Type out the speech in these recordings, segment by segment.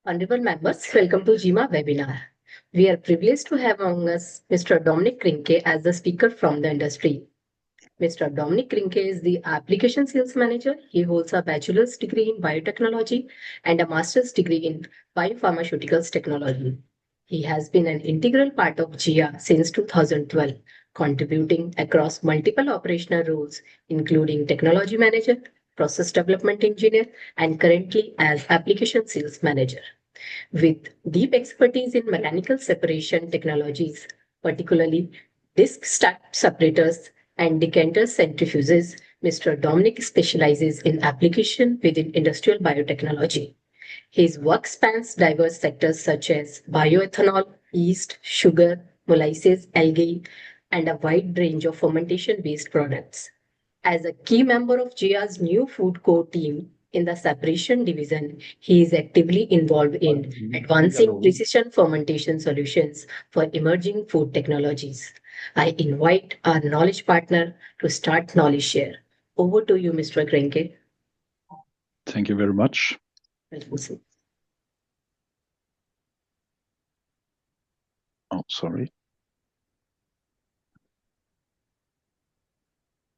Honorable members, welcome to GIMA webinar. We are privileged to have among us Mr. Dominic Krinke as the speaker from the industry. Mr. Dominic Krinke is the application sales manager. He holds a bachelor's degree in biotechnology and a master's degree in biopharmaceuticals technology. He has been an integral part of GIA since 2012, contributing across multiple operational roles, including technology manager, process development engineer, and currently as application sales manager. With deep expertise in mechanical separation technologies, particularly disc stack separators and decanter centrifuges, Mr. Dominic specializes in application within industrial biotechnology. His work spans diverse sectors such as bioethanol, yeast, sugar, molasses, algae, and a wide range of fermentation-based products. As a key member of GIA's new food core team in the separation division, he is actively involved in advancing precision fermentation solutions for emerging food technologies. I invite our knowledge partner to start knowledge share. Over to you, Mr. Krenke. Thank you very much. Oh, sorry.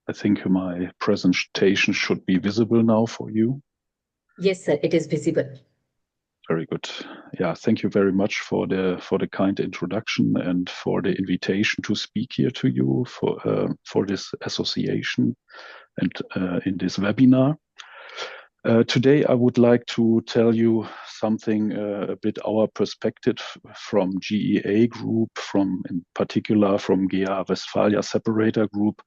I think my presentation should be visible now for you. Yes, sir, it is visible. Very good. Yeah, thank you very much for the kind introduction and for the invitation to speak here to you for this association and in this webinar. Today, I would like to tell you something a bit our perspective from GEA Group, in particular from GEA Westphalia Separator Group,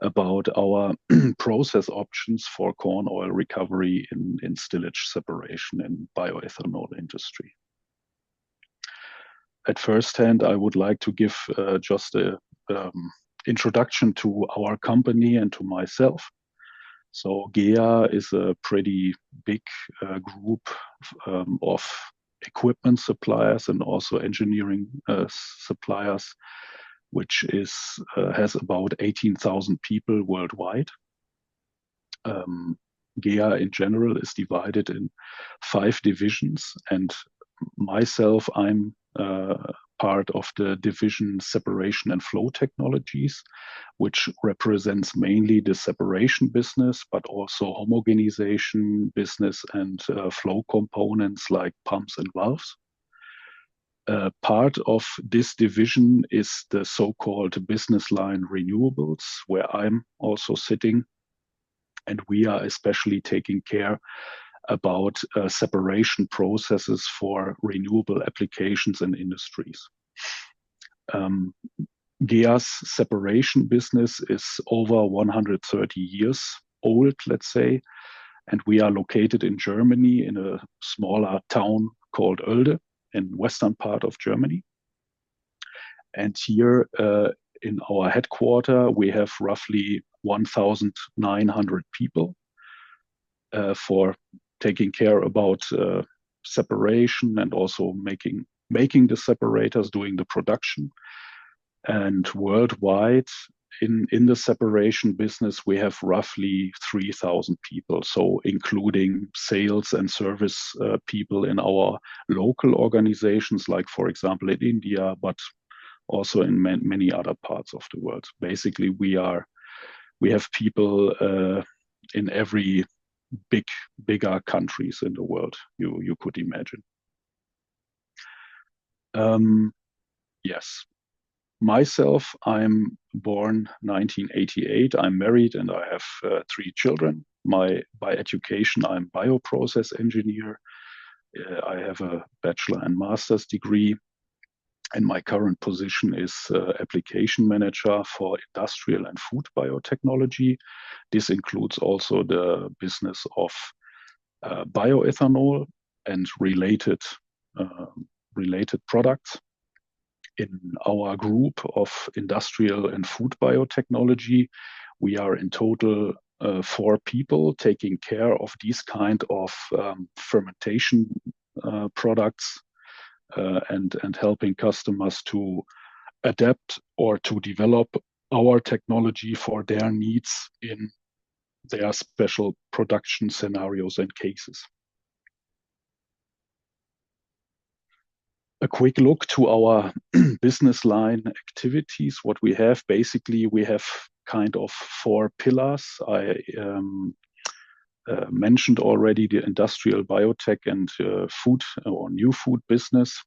about our process options for corn oil recovery in stillage separation in bioethanol industry. At first hand, I would like to give just a introduction to our company and to myself. So GEA is a pretty big group of equipment suppliers and also engineering suppliers, which has about 18,000 people worldwide. GEA in general is divided in 5 divisions, and myself, I'm part of the division Separation and Flow Technologies, which represents mainly the separation business, but also homogenization business and flow components like pumps and valves. Part of this division is the so-called business line renewables, where I'm also sitting, and we are especially taking care about separation processes for renewable applications and industries. GEA's separation business is over 130 years old, let's say, and we are located in Germany in a smaller town called Oelde in western part of Germany. And here in our headquarter, we have roughly 1,900 people for taking care about separation and also making the separators, doing the production. And worldwide, in the separation business, we have roughly 3,000 people, so including sales and service people in our local organizations, like, for example, in India, but also in many other parts of the world. Basically, we have people in every bigger countries in the world you could imagine. Yes. Myself, I'm born 1988. I'm married and I have 3 children. By education, I'm bioprocess engineer. I have a bachelor and master's degree. And my current position is application manager for industrial and food biotechnology. This includes also the business of bioethanol and related products. In our group of industrial and food biotechnology, we are in total 4 people taking care of these kind of fermentation products and helping customers to adapt or to develop our technology for their needs in their special production scenarios and cases. a quick look to our business line activities. What we have, basically, we have kind of 4 pillars. I mentioned already the industrial biotech and food or new food business,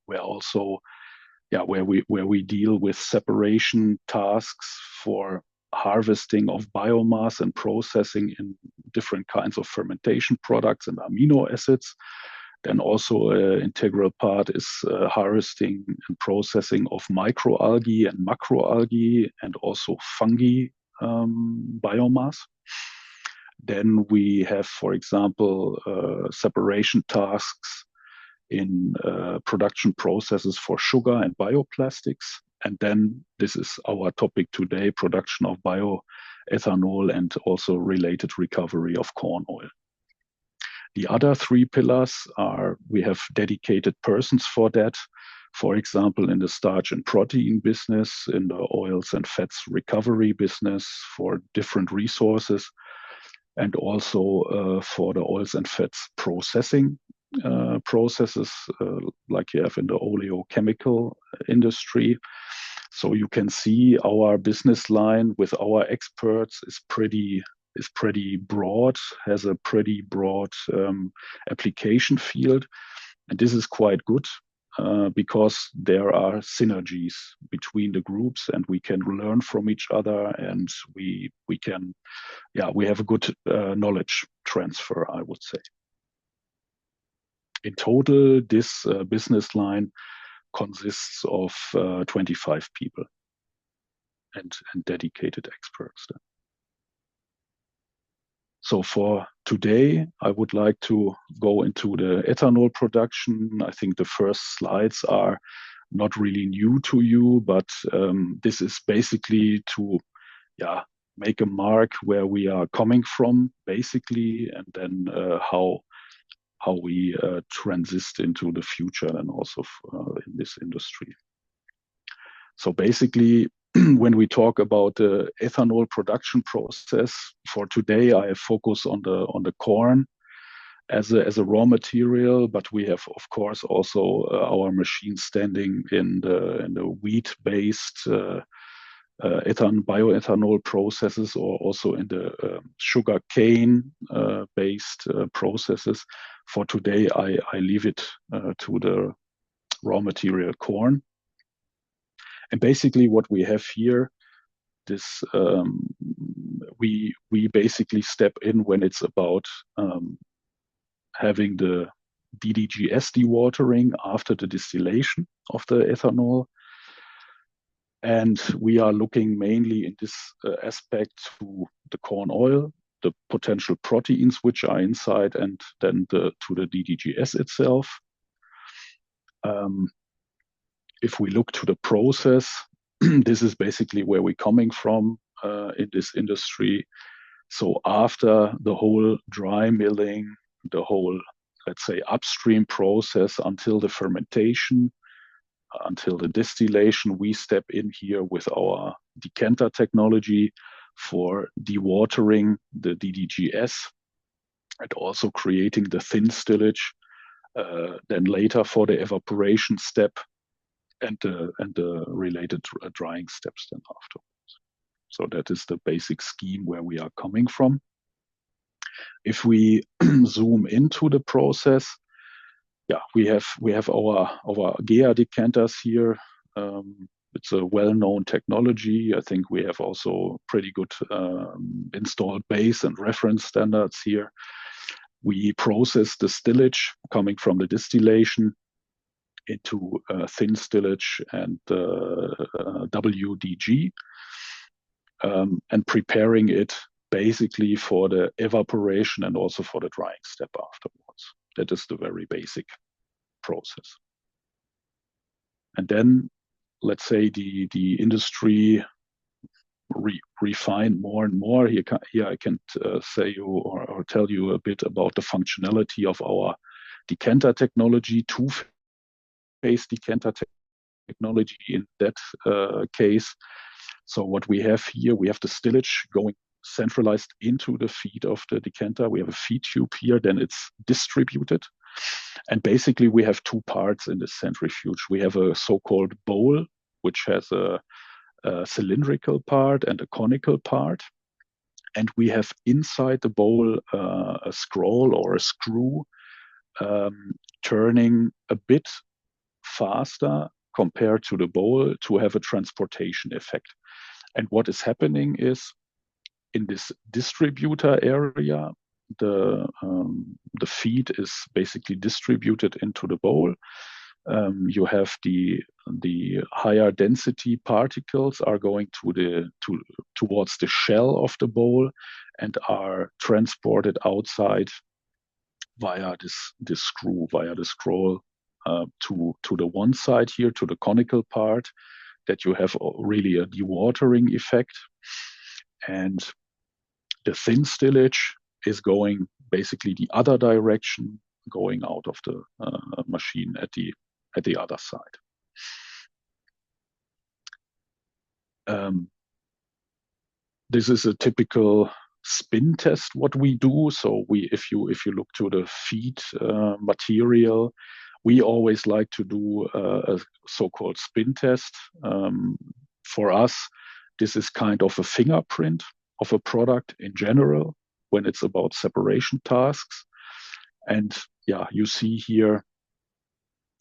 where also, where we deal with separation tasks for harvesting of biomass and processing in different kinds of fermentation products and amino acids. Then also an integral part is harvesting and processing of microalgae and macroalgae and also fungi biomass. Then we have, for example, separation tasks in production processes for sugar and bioplastics. And then this is our topic today, production of bioethanol and also related recovery of corn oil. The other 3 pillars are, we have dedicated persons for that. For example, in the starch and protein business, in the oils and fats recovery business for different resources, and also for the oils and fats processing processes like you have in the oleochemical industry. So you can see our business line with our experts is pretty broad, has a pretty broad application field. And this is quite good because there are synergies between the groups and we can learn from each other, and we can, we have a good knowledge transfer, I would say. In total, this business line consists of 25 people and dedicated experts. So for today, I would like to go into the ethanol production. I think the first slides are not really new to you, but this is basically to make a mark where we are coming from, basically, and then how we transit into the future and also in this industry. So basically, when we talk about the ethanol production process, for today, I focus on the corn as a raw material, but we have, of course, also our machine standing in the wheat-based bioethanol processes, or also in the sugar cane based processes. For today, I leave it to the raw material corn. And basically what we have here, this we basically step in when it's about having the DDGS dewatering after the distillation of the ethanol. And we are looking mainly in this aspect to the corn oil, the potential proteins which are inside, and then to the DDGS itself. If we look to the process, this is basically where we're coming from in this industry. So after the whole dry milling, the whole, let's say, upstream process until the fermentation, until the distillation, we step in here with our decanter technology for dewatering the DDGS and also creating the thin stillage. Then later for the evaporation step and the related drying steps then afterwards. So that is the basic scheme where we are coming from. If we zoom into the process, we have our GEA decanters here. It's a well-known technology. I think we have also pretty good installed base and reference standards here. We process the stillage coming from the distillation into thin stillage and WDG, and preparing it basically for the evaporation and also for the drying step afterwards. That is the very basic process. And then, let's say the industry refined more and more. Here I can say you or tell you a bit about the functionality of our decanter technology, two-phase decanter technology in that case. So what we have here, we have the stillage going centralized into the feed of the decanter. We have a feed tube here, then it's distributed. And basically we have two parts in the centrifuge. We have a so-called bowl, which has a cylindrical part and a conical part. And we have inside the bowl a scroll or a screw turning a bit faster compared to the bowl to have a transportation effect. And what is happening is in this distributor area, the feed is basically distributed into the bowl. You have the higher density particles are going towards the shell of the bowl and are transported outside via this screw, via the scroll to the one side here, to the conical part, that you have really a dewatering effect. And the thin stillage is going basically the other direction, going out of the machine at the other side. This is a typical spin test what we do. So if you look to the feed material, we always like to do a so-called spin test. For us, this is kind of a fingerprint of a product in general when it's about separation tasks. And yeah, you see here,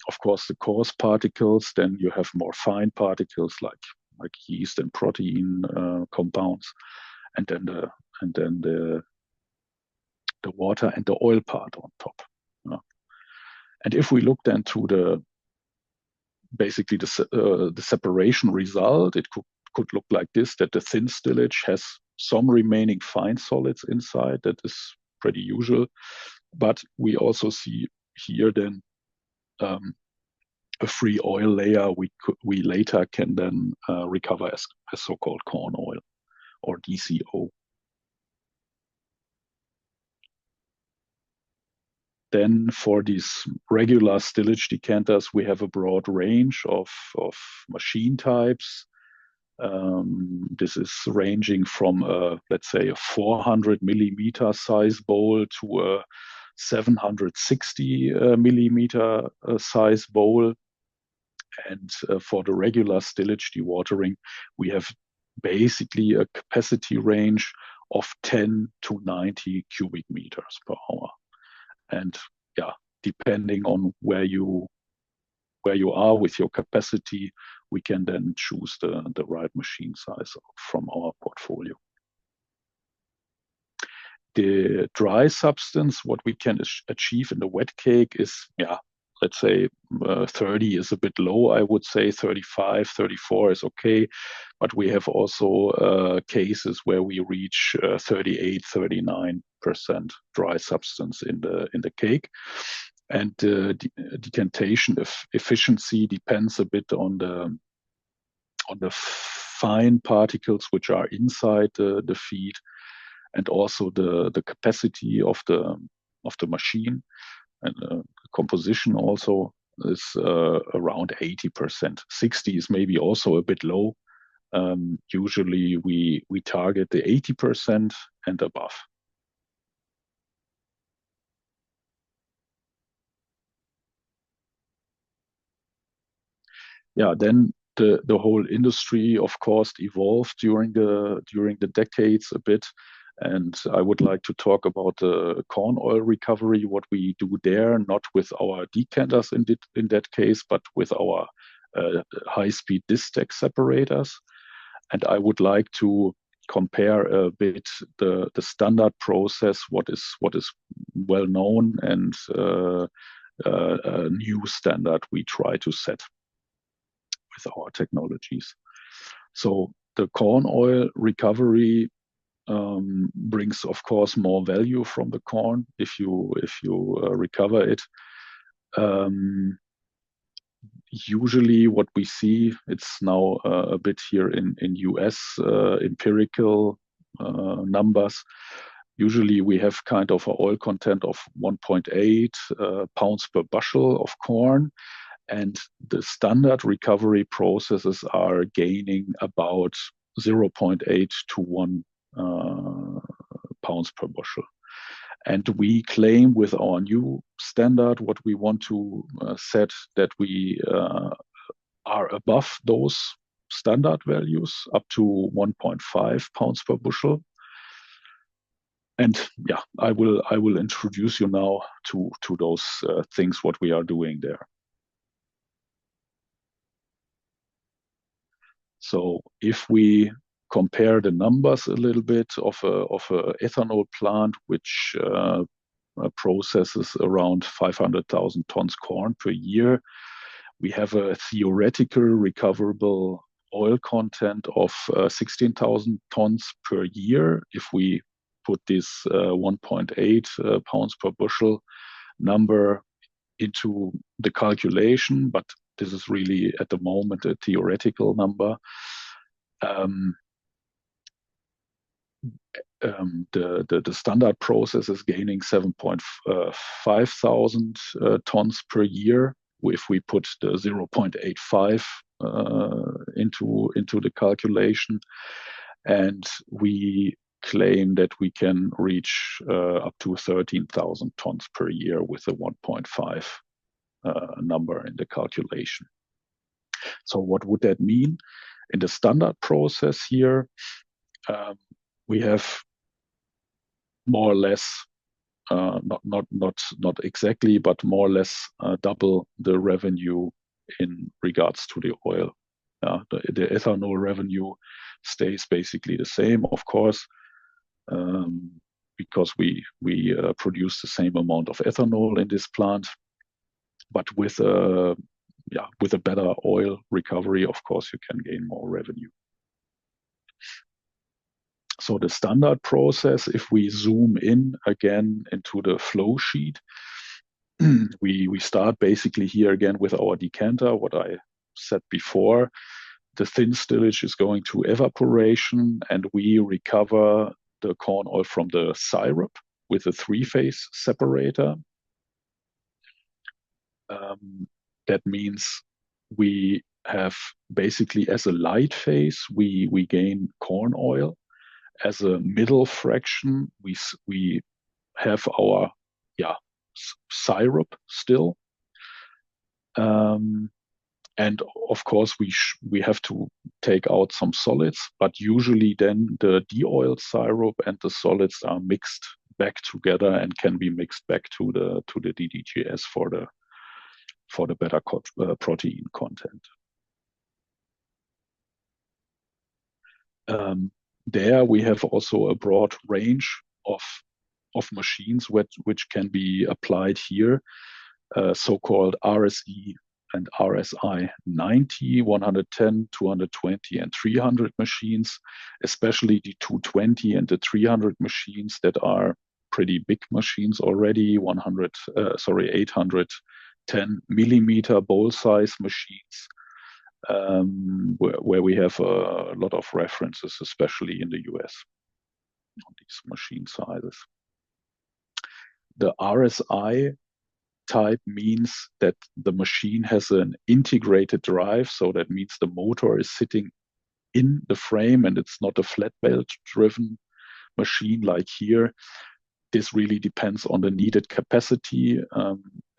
of course, the coarse particles. Then you have more fine particles like yeast and protein compounds, and then the water and the oil part on top. And if we look then to basically the separation result, it could look like this: that the thin stillage has some remaining fine solids inside. That is pretty usual, but we also see here then a free oil layer we later can then recover as so-called corn oil or DCO. Then for these regular stillage decanters, we have a broad range of machine types. This is ranging from let's say a 400 millimeter size bowl to a 760 millimeter size bowl. And for the regular stillage dewatering, we have basically a capacity range of 10 to 90 cubic meters per hour. And yeah, depending on where you are with your capacity, we can then choose the right machine size from our portfolio. The dry substance, what we can achieve in the wet cake is, let's say 30 is a bit low, I would say 35, 34 is okay. But we have also cases where we reach 38, 39% dry substance in the cake. And decantation efficiency depends a bit on the fine particles which are inside the feed, and also the capacity of the machine. And composition also is around 80%. 60 is maybe also a bit low. Usually we target the 80% and above. Yeah, then the whole industry, of course, evolved during the decades a bit. And I would like to talk about the corn oil recovery, what we do there, not with our decanters in that case, but with our high-speed disc stack separators. And I would like to compare a bit the standard process, what is well known, and a new standard we try to set with our technologies. So the corn oil recovery brings, of course, more value from the corn if you recover it. Usually what we see, it's now a bit here in US empirical numbers. Usually we have kind of an oil content of 1.8 pounds per bushel of corn, and the standard recovery processes are gaining about 0.8 to 1 pounds per bushel. And we claim with our new standard, what we want to set, that we are above those standard values up to 1.5 pounds per bushel. And yeah, I will introduce you now to those things what we are doing there. So if we compare the numbers a little bit of a ethanol plant which processes around 500,000 tons corn per year, we have a theoretical recoverable oil content of 16,000 tons per year. If we put this 1.8 pounds per bushel number into the calculation, but this is really at the moment a theoretical number. The standard process is gaining 7.5 thousand tons per year. If we put the 0.85 into the calculation, and we claim that we can reach up to 13,000 tons per year with a 1.5 number in the calculation. So what would that mean? In the standard process here, we have more or less, not exactly, but more or less double the revenue in regards to the oil. The ethanol revenue stays basically the same, of course, because we produce the same amount of ethanol in this plant, but with a better oil recovery, of course, you can gain more revenue. So the standard process, if we zoom in again into the flow sheet, we start basically here again with our decanter, what I said before. The thin stillage is going to evaporation, and we recover the corn oil from the syrup with a three-phase separator. That means we have basically, as a light phase, we gain corn oil. As a middle fraction, we have our syrup still, and of course we have to take out some solids. But usually then the de-oiled syrup and the solids are mixed back together and can be mixed back to the DDGS for the better protein content. There we have also a broad range of machines which can be applied here, so-called RSE and RSI 90, 110, 220, and 300 machines, especially the 220 and the 300 machines that are pretty big machines already, 810 millimeter bowl size machines, where we have a lot of references, especially in the US, on these machine sizes. The RSI type means that the machine has an integrated drive, so that means the motor is sitting in the frame and it's not a flat belt driven machine like here. This really depends on the needed capacity.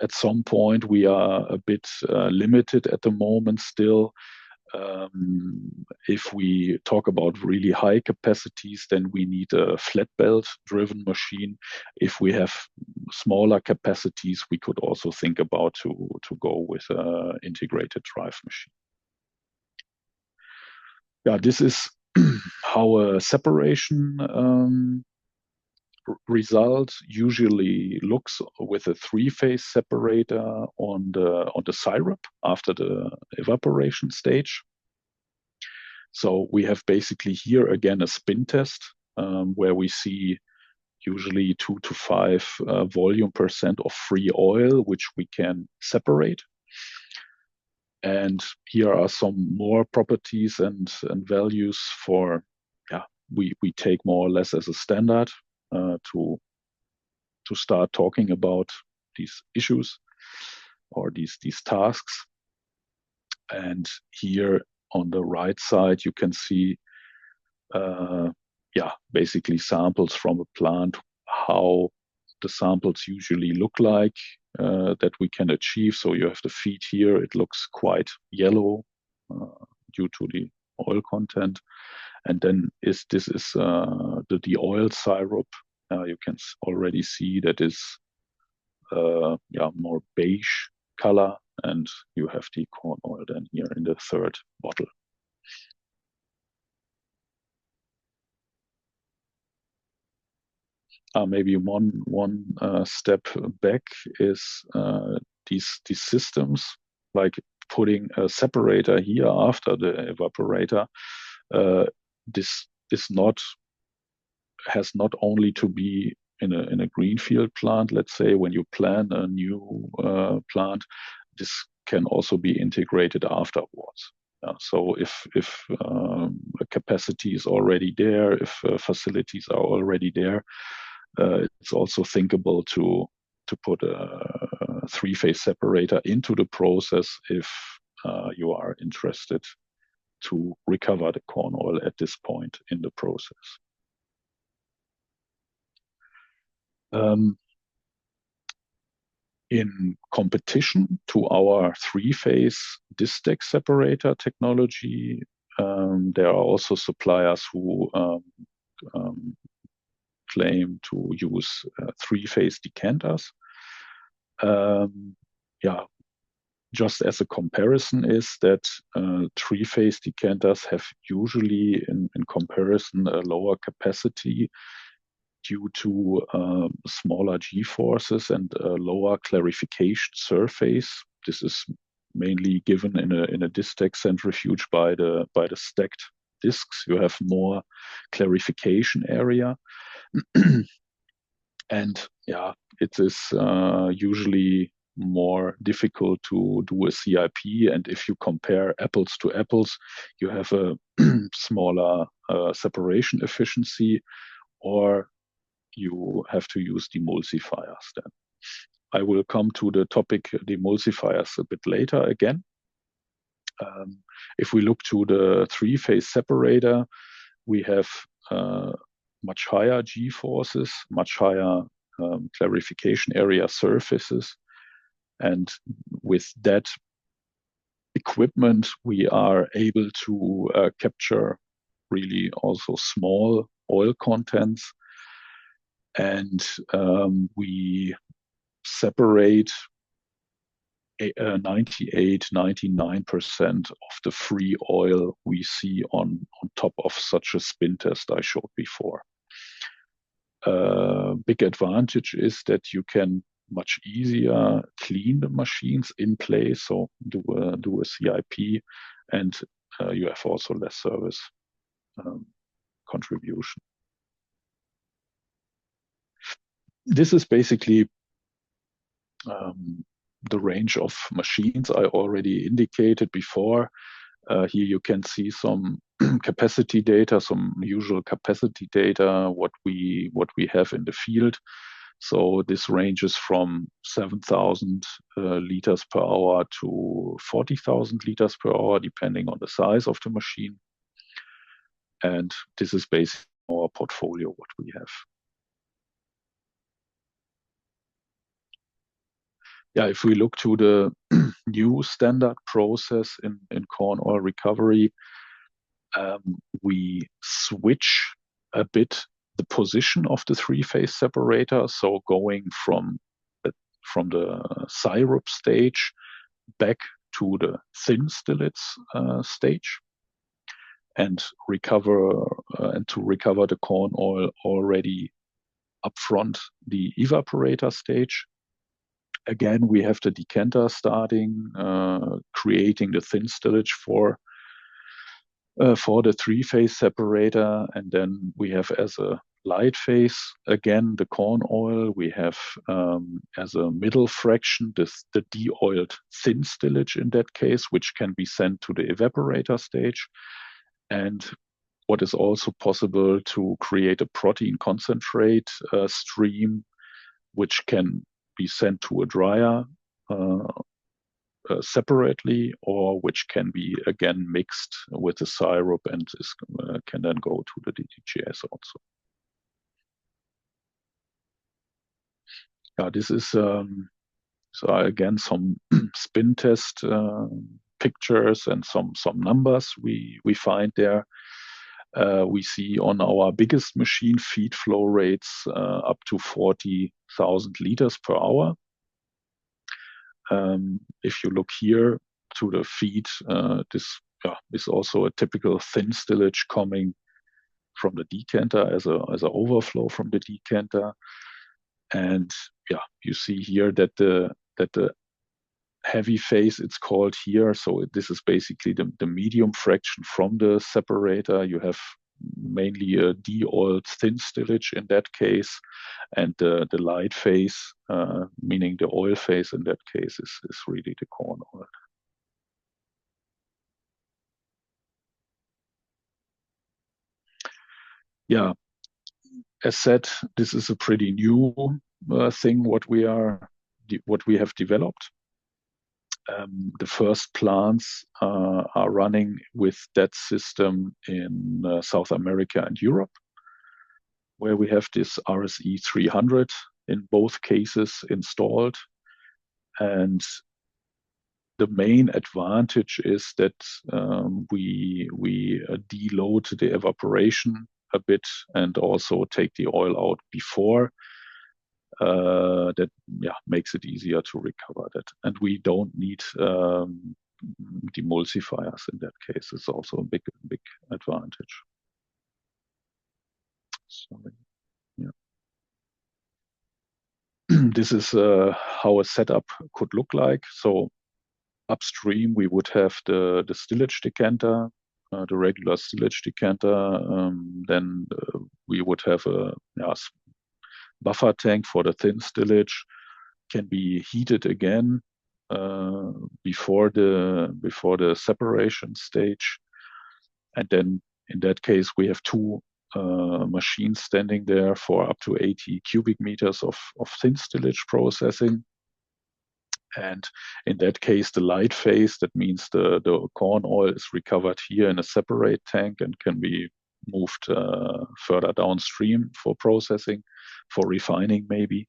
At some point we are a bit limited at the moment still. If we talk about really high capacities, then we need a flat belt driven machine. If we have smaller capacities, we could also think about to go with an integrated drive machine. Yeah, this is how a separation result usually looks with a three-phase separator on the syrup after the evaporation stage. So we have basically here again a spin test where we see usually 2 to 5 volume% of free oil, which we can separate. And here are some more properties and values for, we take more or less as a standard to start talking about these issues or these tasks. And here on the right side, you can see basically samples from a plant, how the samples usually look like, that we can achieve. So you have the feed here, it looks quite yellow due to the oil content. And then this is the oil syrup. You can already see that is more beige color, and you have the corn oil then here in the third bottle. Maybe one step back is these systems, like putting a separator here after the evaporator. This has not only to be in a greenfield plant. Let's say when you plan a new plant, this can also be integrated afterwards. So if a capacity is already there, if facilities are already there, it's also thinkable to put a three-phase separator into the process if you are interested to recover the corn oil at this point in the process. In competition to our three-phase disc separator technology, there are also suppliers who claim to use three-phase decanters. Just as a comparison is that three-phase decanters have usually, in comparison, a lower capacity due to smaller G-forces and a lower clarification surface. This is mainly given in a disc centrifuge by the stacked discs. You have more clarification area. And it is usually more difficult to do a CIP. And if you compare apples to apples, you have a smaller separation efficiency, or you have to use demulsifiers then. I will come to the topic demulsifiers a bit later again. If we look to the three-phase separator, we have much higher G-forces, much higher clarification area surfaces. And with that equipment, we are able to capture really also small oil contents. And we separate 98-99% of the free oil we see on top of such a spin test I showed before. Big advantage is that you can much easier clean the machines in place, so do a CIP, and you have also less service contribution. This is basically the range of machines I already indicated before. Here you can see some capacity data, some usual capacity data, what we have in the field. So this ranges from 7,000 liters per hour to 40,000 liters per hour, depending on the size of the machine. And this is basically our portfolio, what we have. If we look to the new standard process in corn oil recovery, we switch a bit the position of the three-phase separator. So going from the syrup stage back to the thin stillage stage, and to recover the corn oil already upfront the evaporator stage. Again, we have the decanter starting, creating the thin stillage for the three-phase separator, and then we have as a light phase again the corn oil. We have as a middle fraction the de-oiled thin stillage in that case, which can be sent to the evaporator stage. And what is also possible to create a protein concentrate stream, which can be sent to a dryer separately, or which can be again mixed with the syrup and can then go to the DDGS also. This is so again some spin test pictures and some numbers we find there. We see on our biggest machine feed flow rates up to 40,000 liters per hour. If you look here to the feed, this is also a typical thin stillage coming from the decanter as an overflow from the decanter. And you see here that the heavy phase, it's called here. So this is basically the medium fraction from the separator. You have mainly a de-oiled thin stillage in that case, and the light phase, meaning the oil phase in that case, is really the corn oil. Yeah, as said, this is a pretty new thing what we have developed. The first plants are running with that system in South America and Europe, where we have this RSE 300 in both cases installed. And the main advantage is that we deload the evaporation a bit and also take the oil out before. That makes it easier to recover that, and we don't need demulsifiers in that case. It's also a big advantage. Sorry. This is how a setup could look like. So upstream we would have the stillage decanter, the regular stillage decanter. Then we would have a buffer tank for the thin stillage, can be heated again before the separation stage, and then in that case we have two machines standing there for up to 80 cubic meters of thin stillage processing. And in that case, the light phase, that means the corn oil, is recovered here in a separate tank and can be moved further downstream for processing, for refining maybe.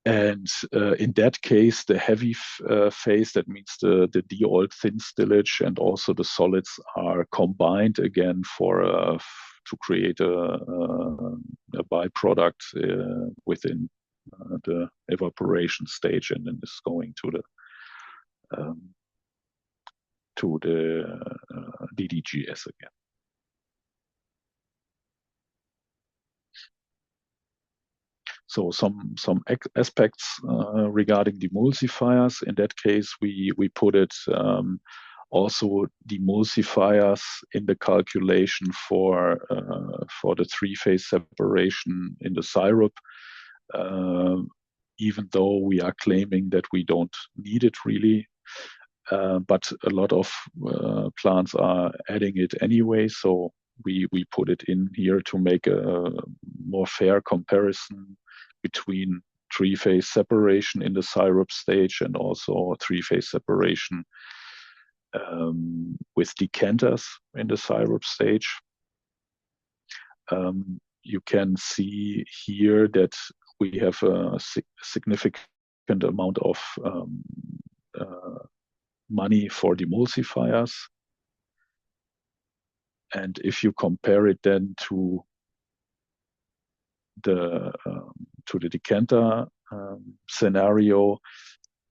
And in that case, the heavy phase, that means the de-oiled thin stillage and also the solids, are combined again to create a byproduct within the evaporation stage, and then it's going to the DDGS again. So some aspects regarding demulsifiers. In that case, we put it also demulsifiers in the calculation for the three-phase separation in the syrup. Even though we are claiming that we don't need it really, but a lot of plants are adding it anyway. So we put it in here to make a more fair comparison between three-phase separation in the syrup stage and also three-phase separation with decanters in the syrup stage. You can see here that we have a significant amount of money for demulsifiers. And if you compare it then to the decanter scenario,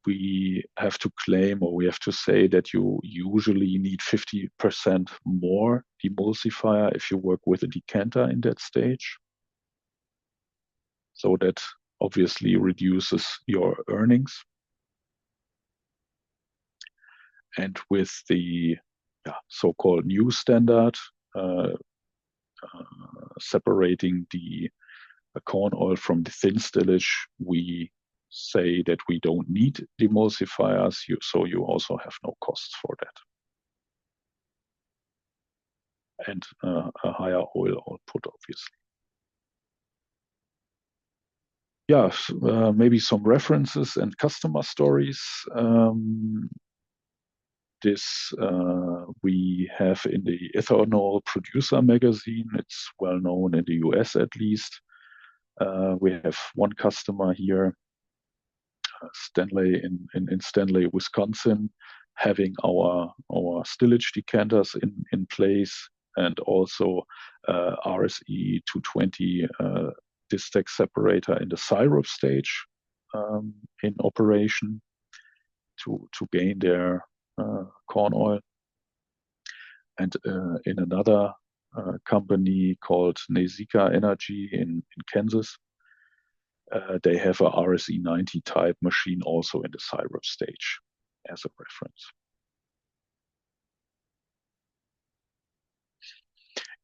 we have to claim, or we have to say, that you usually need 50% more demulsifier if you work with a decanter in that stage. So that obviously reduces your earnings. And with the so-called new standard, separating the corn oil from the thin stillage, we say that we don't need demulsifiers, so you also have no costs for that. And a higher oil output, obviously. maybe some references and customer stories. This we have in the Ethanol Producer magazine. It's well known in the US at least. We have one customer here, Stanley in Stanley, Wisconsin, having our stillage decanters in place, and also RSE 220 distack separator in the syrup stage in operation to gain their corn oil. And in another company called Nesika Energy in Kansas, they have a RSE 90 type machine also in the syrup stage as a reference.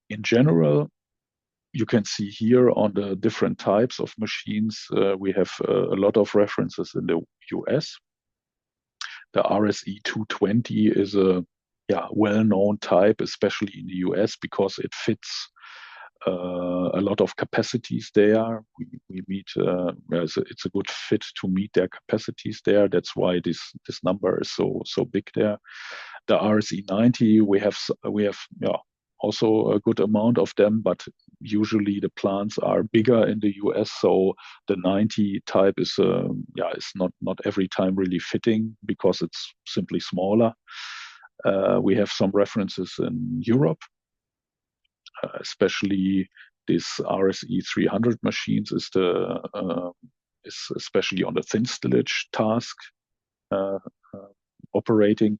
In general, you can see here on the different types of machines, we have a lot of references in the US. The RSE 220 is a well-known type, especially in the US, because it fits a lot of capacities there. We meet, it's a good fit to meet their capacities there. That's why this number is so big there. The RSE 90, we have also a good amount of them, but usually the plants are bigger in the US, so the 90 type is not every time really fitting because it's simply smaller. We have some references in Europe, especially this RSE 300 machines is especially on the thin stillage task operating.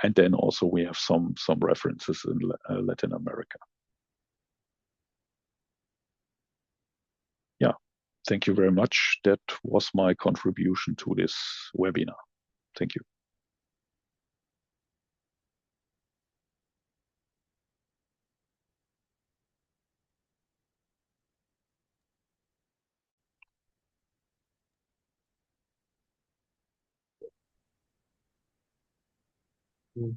And then also we have some references in Latin America. Yeah, thank you very much. That was my contribution to this webinar. Thank you. The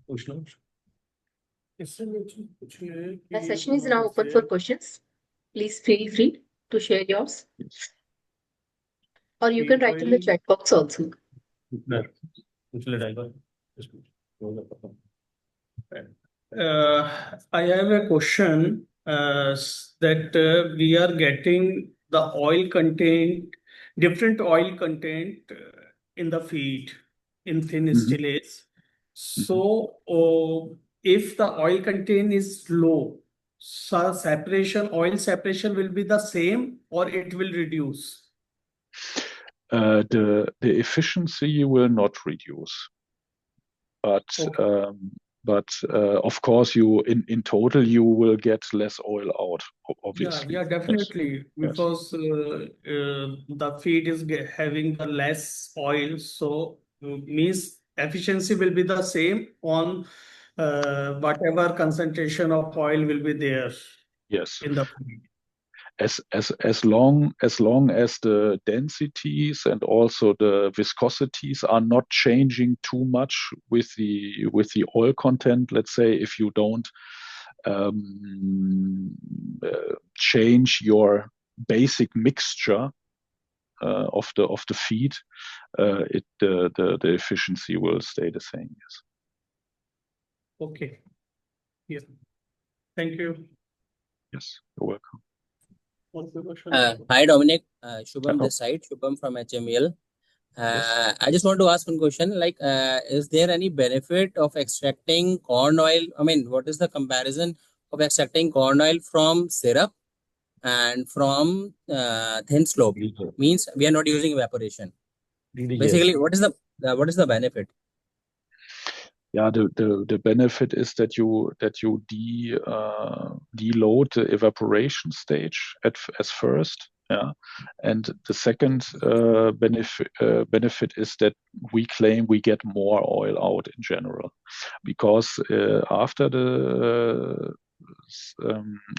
session is now open for questions. Please feel free to share yours. Or you can write in the chat box also. I have a question that we are getting the oil content, different oil content in the feed in thin stillage. So if the oil content is low, so oil separation will be the same or it will reduce? The efficiency will not reduce, but okay. Of course, in total you will get less oil out. Obviously, yeah, definitely, yes. Because the feed is having the less oil, so means efficiency will be the same on whatever concentration of oil will be there. Yes. In the feed. As long as the densities and also the viscosities are not changing too much with the oil content, let's say, if you don't change your basic mixture of the feed, the efficiency will stay the same. Yes. Okay. Yes. Thank you. Yes, you're welcome. Hi Dominic, Shubham this side, Shubham from HMEL. Yes. I just want to ask one question, like is there any benefit of extracting corn oil? I mean, what is the comparison of extracting corn oil from syrup and from thin slope? Means we are not using evaporation. Basically, what is the benefit? Yeah, the benefit is that you deload the evaporation stage as first. Yeah, and the second benefit is that we claim we get more oil out in general, because after the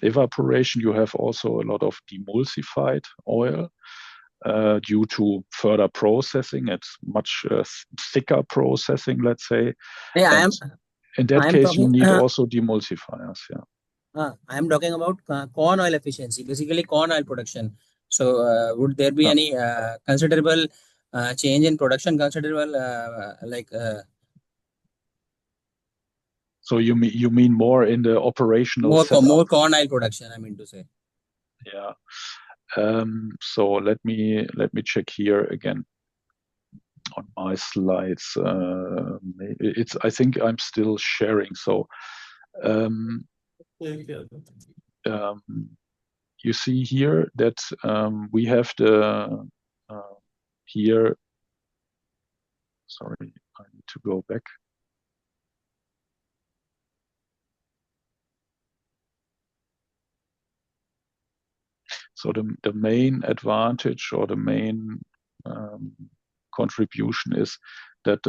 evaporation you have also a lot of demulsified oil. Due to further processing, it's much thicker processing, let's say. Yeah, in that case, you need also demulsifiers. Yeah. I am talking about corn oil efficiency, basically corn oil production. So would there be any considerable change in production, considerable So you mean more in the operational more setup? corn oil production, I mean to say. Yeah. So let me check here again on my slides. Maybe I think I'm still sharing. So you see here that we have the here. Sorry, I need to go back. So the main advantage or the main contribution is that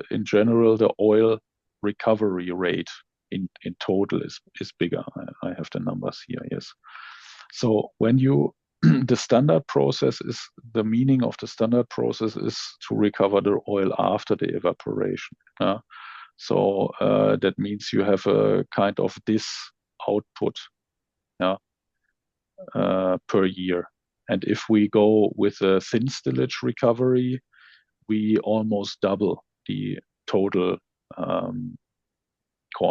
in general the oil recovery rate in total is bigger. I have the numbers here. Yes. So when you the standard process is the meaning of the standard process is to recover the oil after the evaporation. So that means you have a kind of this output per year. And if we go with a thin stillage recovery, we almost double the total corn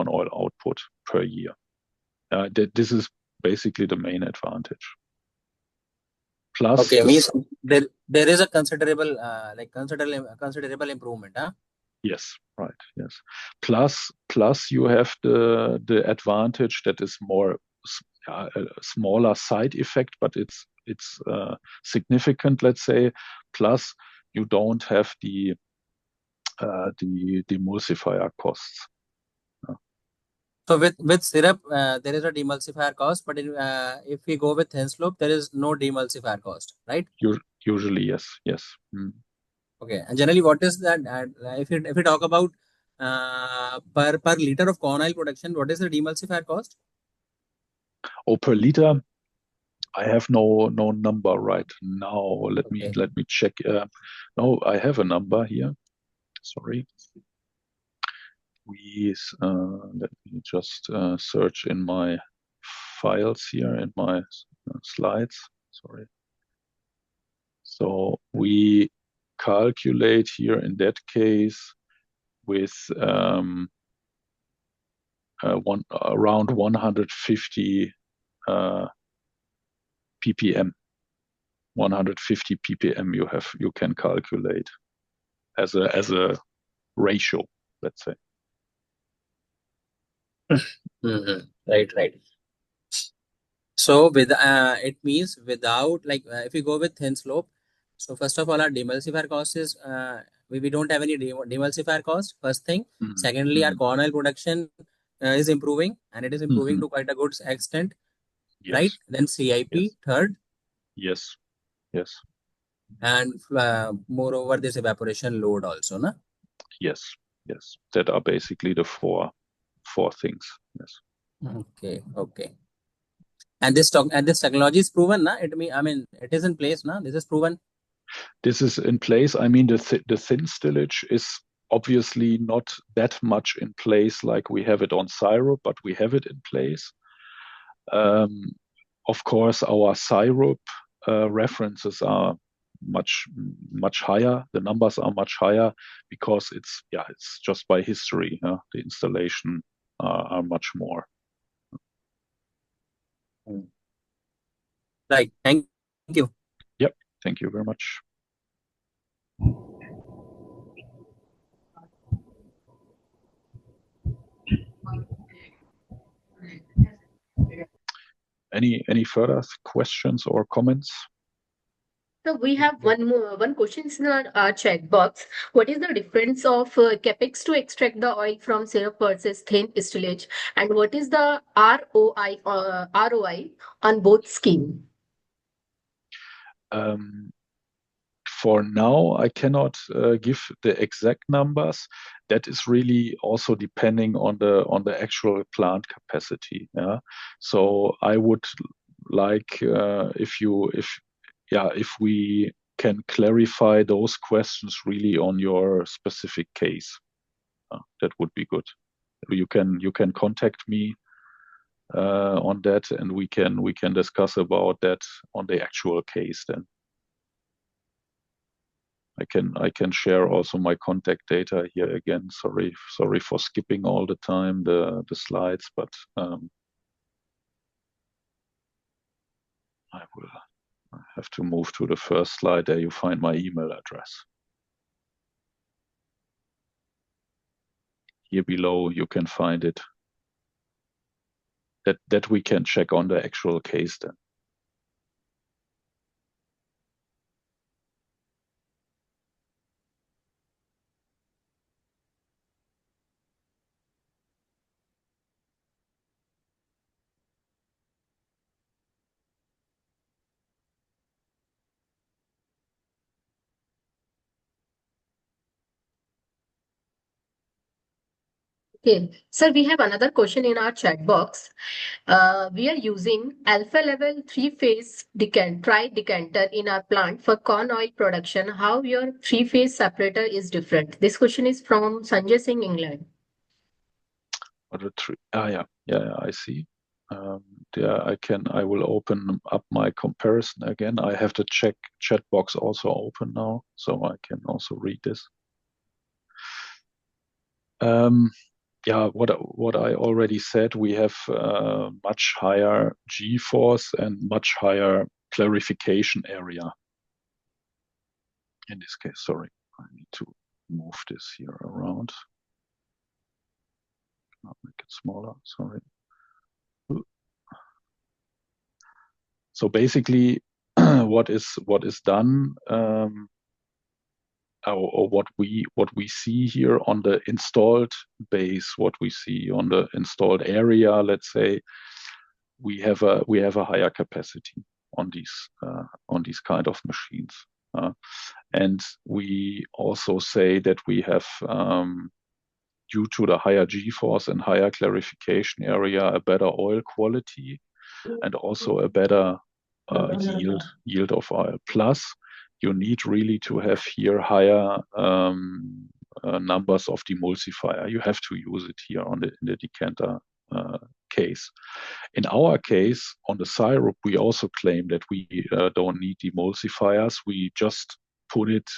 oil output per year. This is basically the main advantage. Plus, okay, means there is a considerable considerable improvement, huh? Yes, right. Yes. Plus you have the advantage that is more a smaller side effect, but it's significant, let's say. Plus you don't have the emulsifier costs. So with syrup, there is a demulsifier cost, but if we go with thin slope, there is no demulsifier cost, right? Usually, yes, yes. Okay, and generally, what is that? If you talk about per liter of corn oil production, what is the demulsifier cost? Oh, per liter, I have no number right now. Let me check. No, I have a number here. Sorry. Let me just search in my files here in my slides. Sorry. So we calculate here in that case with around 150 ppm. 150 ppm you can calculate as a ratio, let's say. Right. So with it means without if you go with thin slope, so first of all our demulsifier cost is we don't have any demulsifier cost. First thing. Secondly, our corn oil production is improving, and it is improving to quite a good extent. Yes. Right? Then CIP, yes. Third. Yes. And moreover, this evaporation load also, na? Yes. That are basically the four things. Yes. Okay. And this technology is proven, na? It is in place, na? This is proven. This is in place. I mean, the thin stillage is obviously not that much in place like we have it on syrup, but we have it in place. Of course, our syrup references are much higher. The numbers are much higher because it's just by history. The installation are much more. Right. Thank you. Yep. Thank you very much. Any further questions or comments? So we have one question in our chat box. What is the difference of capex to extract the oil from syrup versus thin stillage, and what is the ROI on both scheme? For now, I cannot give the exact numbers. That is really also depending on the actual plant capacity. Yeah. So I would like if we can clarify those questions really on your specific case, that would be good. You can contact me on that, and we can discuss about that on the actual case then. I can share also my contact data here again. Sorry for skipping all the time the slides, but I have to move to the first slide. There you find my email address. Here below you can find it. That we can check on the actual case then. Okay, sir, we have another question in our chat box. We are using alpha level three-phase decanter in our plant for corn oil production. How your three-phase separator is different? This question is from Sanjay Singh, England. Yeah, I see. Yeah, I will open up my comparison again. I have the chat box also open now, so I can also read this. Yeah, what I already said, we have much higher G-force and much higher clarification area. In this case, sorry, I need to move this here around. I'll make it smaller, sorry. So basically, what is done, or what we see here on the installed base, what we see on the installed area, let's say, we have a higher capacity on these kind of machines, and we also say that we have, due to the higher G-force and higher clarification area, a better oil quality and also a better yield of oil. Plus, you need really to have here higher numbers of demulsifier. You have to use it here in the decanter case. In our case, on the syrup, we also claim that we don't need demulsifiers. We just put it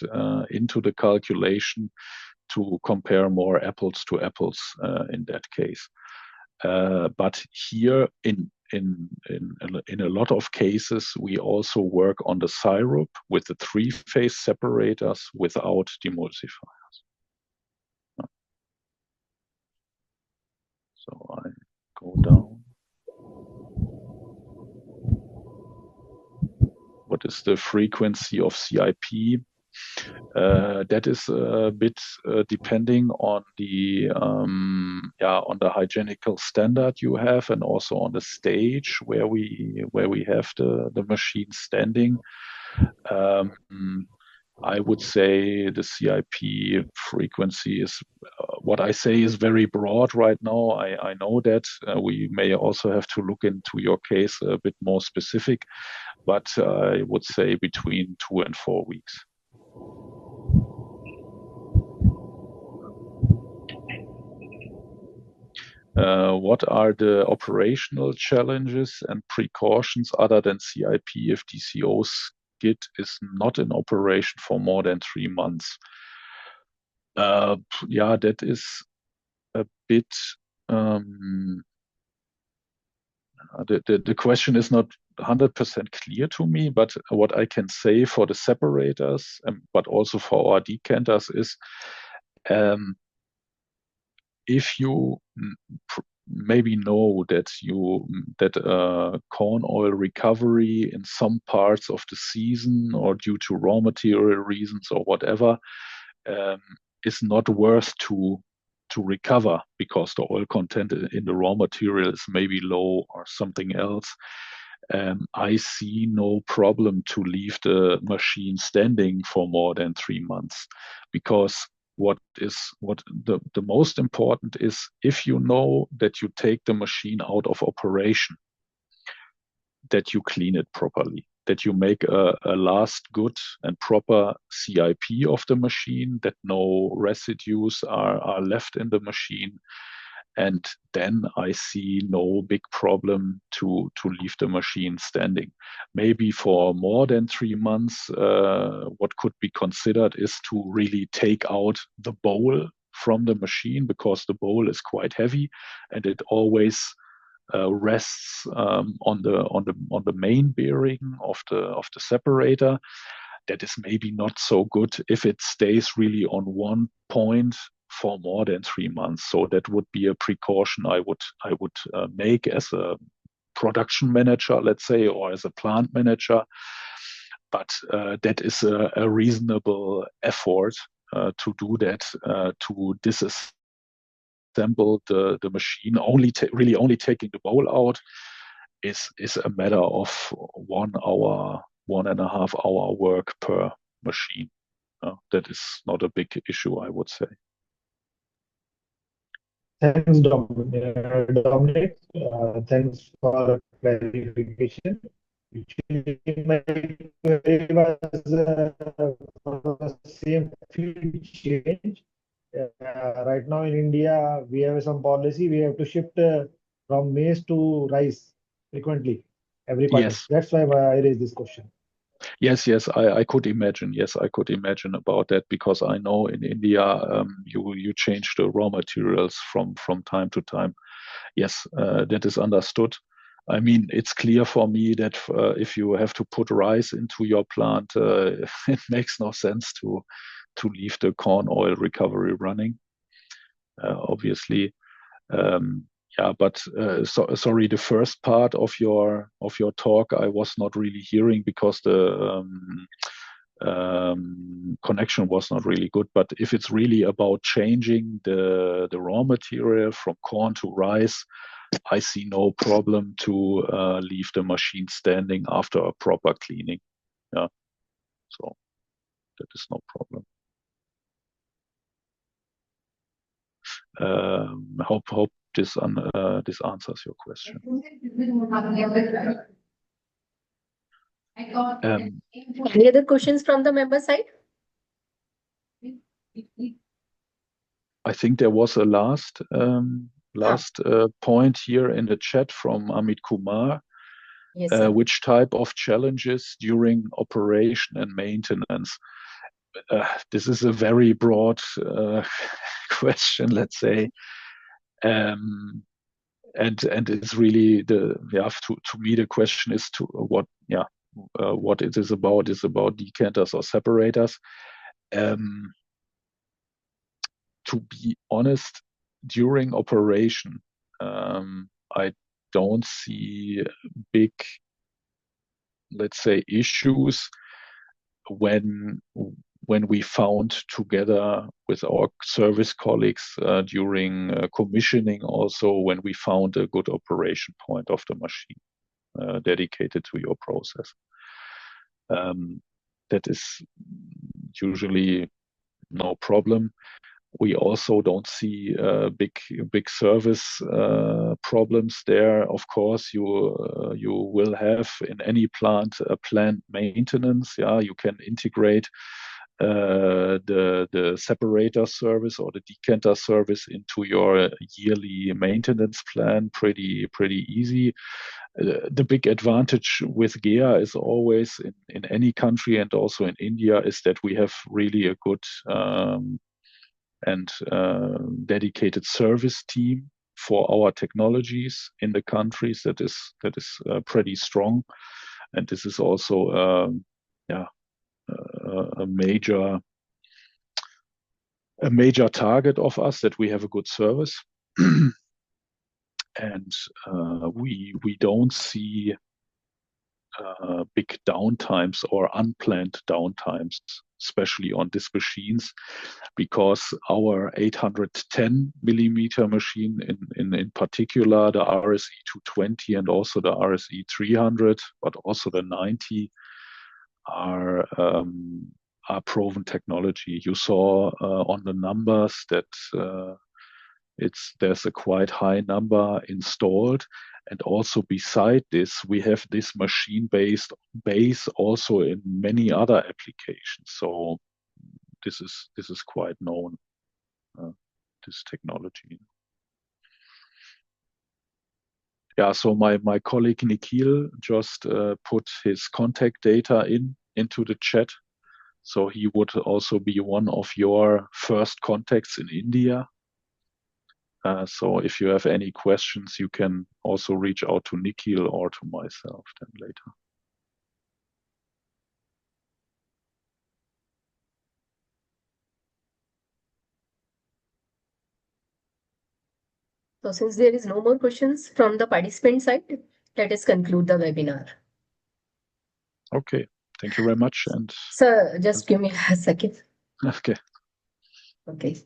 into the calculation to compare more apples to apples in that case. But here in a lot of cases, we also work on the syrup with the three-phase separators without demulsifiers. So I go down. What is the frequency of CIP? That is a bit depending on the hygienical standard you have, and also on the stage where we have the machine standing. I would say the CIP frequency is what I say is very broad right now. I know that we may also have to look into your case a bit more specific, but I would say between 2 and 4 weeks. What are the operational challenges and precautions other than CIP if DCO skid is not in operation for more than 3 months? Yeah, that is a bit. The question is not 100% clear to me, but what I can say for the separators, but also for our decanters, is if you maybe know that corn oil recovery in some parts of the season or due to raw material reasons or whatever is not worth to recover because the oil content in the raw material is maybe low or something else, I see no problem to leave the machine standing for more than 3 months, because what the most important is, if you know that you take the machine out of operation, that you clean it properly, that you make a last good and proper CIP of the machine, that no residues are left in the machine, And then I see no big problem to leave the machine standing. Maybe for more than 3 months, what could be considered is to really take out the bowl from the machine, because the bowl is quite heavy and it always rests on the main bearing of the separator. That is maybe not so good if it stays really on one point for more than 3 months. So that would be a precaution I would make as a production manager, let's say, or as a plant manager. But that is a reasonable effort to do that, to disassemble the machine. Really only taking the bowl out is a matter of 1 hour, 1.5 hour work per machine. That is not a big issue, I would say. Thanks, Dominic. Thanks for clarification. Actually, my query was for the same field change. Right now in India, we have some policy. We have to shift from maize to rice frequently every quarter. Yes. That's why I raised this question. Yes, I could imagine. Yes, I could imagine about that, because I know in India you change the raw materials from time to time. Yes, that is understood. I mean, it's clear for me that if you have to put rice into your plant, it makes no sense to leave the corn oil recovery running. Obviously, yeah. But sorry, the first part of your talk I was not really hearing because the connection was not really good. But if it's really about changing the raw material from corn to rice, I see no problem to leave the machine standing after a proper cleaning. Yeah, so that is no problem. Hope this answers your question. Any other questions from the member side? I think there was a last point here in the chat from Amit Kumar. Yes, sir. Which type of challenges during operation and maintenance? This is a very broad question, let's say, and it's really to me the question is what it is about decanters or separators. To be honest, during operation, I don't see big, let's say, issues when we found together with our service colleagues during commissioning, also when we found a good operation point of the machine dedicated to your process. That is usually no problem. We also don't see big service problems there. Of course, you will have in any plant a planned maintenance. Yeah, you can integrate the separator service or the decanter service into your yearly maintenance plan pretty easy. The big advantage with GEA is always in any country and also in India is that we have really a good and dedicated service team for our technologies in the countries that is pretty strong, and this is also a major target of us, that we have a good service. And we don't see big downtimes or unplanned downtimes, especially on these machines, because our 810 millimeter machine, in particular, the RSE 220 and also the RSE 300, but also the 90, are proven technology. You saw on the numbers that there's a quite high number installed. And also beside this, we have this machine-based base also in many other applications. So this is quite known, this technology. Yeah, so my colleague Nikhil just put his contact data into the chat. So he would also be one of your first contacts in India. So if you have any questions, you can also reach out to Nikhil or to myself then later. So since there is no more questions from the participant side, let us conclude the webinar. Okay, thank you very much. And Sir, just give me a second. okay. Okay.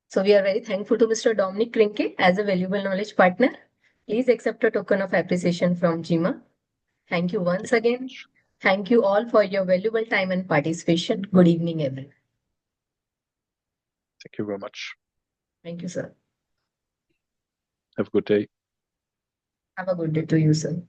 So we are very thankful to Mr. Dominic Krinke as a valuable knowledge partner. Please accept a token of appreciation from GIMA. Thank you once again. Thank you all for your valuable time and participation. Good evening, everyone. Thank you very much. Thank you, sir. Have a good day. Have a good day to you, sir.